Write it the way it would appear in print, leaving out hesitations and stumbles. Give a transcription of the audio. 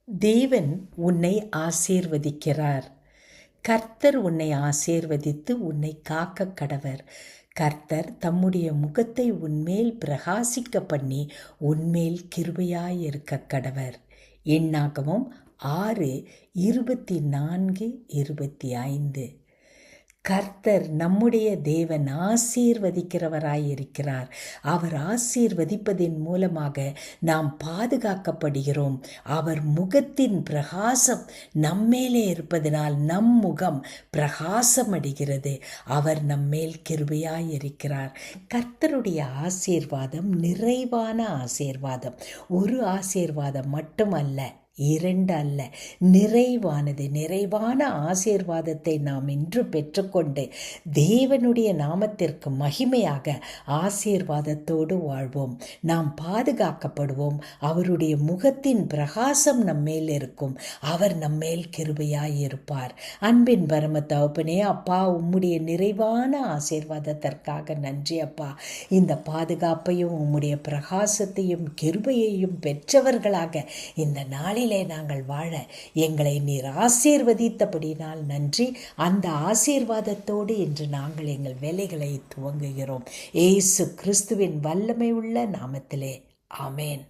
தேவன் உன்னை ஆசீர்வதிக்கிறார். கர்த்தர் உன்னை ஆசீர்வதித்து உன்னை காக்க கடவர். கர்த்தர் தம்முடைய முகத்தை உன்மேல் பிரகாசிக்க பண்ணி உன்மேல் கிருபையாயிருக்க கடவர். எண்ணாகமம் 6:24-25. கர்த்தர் நம்முடைய தேவன் ஆசீர்வதிக்கிறவராயிருக்கிறார். அவர் ஆசீர்வதிப்பதின் மூலமாக நாம் பாதுகாக்கப்படுகிறோம். அவர் முகத்தின் பிரகாசம் நம்மேலே இருப்பதனால் நம் முகம் பிரகாசம் அடைகிறது. அவர் நம்மேல் கிருபையாயிருக்கிறார். கர்த்தருடைய ஆசீர்வாதம் நிறைவான ஆசீர்வாதம். ஒரு ஆசீர்வாதம் மட்டுமல்ல, 2 அல்ல, நிறைவான ஆசீர்வாதத்தை நாம் இன்று பெற்றுக்கொண்டு தேவனுடைய நாமத்திற்கு மகிமையாக ஆசீர்வாதத்தோடு வாழ்வோம். நாம் பாதுகாக்கப்படுவோம். அவருடைய முகத்தின் பிரகாசம் நம்மேல் இருக்கும். அவர் நம்மேல் கிருபையாயிருப்பார். அன்பின் பரம தகப்பனே, அப்பா, உம்முடைய நிறைவான ஆசீர்வாதத்திற்காக நன்றி அப்பா. இந்த பாதுகாப்பையும் உம்முடைய பிரகாசத்தையும் கிருபையையும் பெற்றவர்களாக இந்த நாளில் நாங்கள் வாழ எங்களை நீர் ஆசீர்வதித்தபடினால் நன்றி. அந்த ஆசீர்வாதத்தோடு இன்று நாங்கள் எங்கள் வேலைகளை துவங்குகிறோம். இயேசு கிறிஸ்துவின் வல்லமை உள்ள நாமத்திலே, ஆமேன்.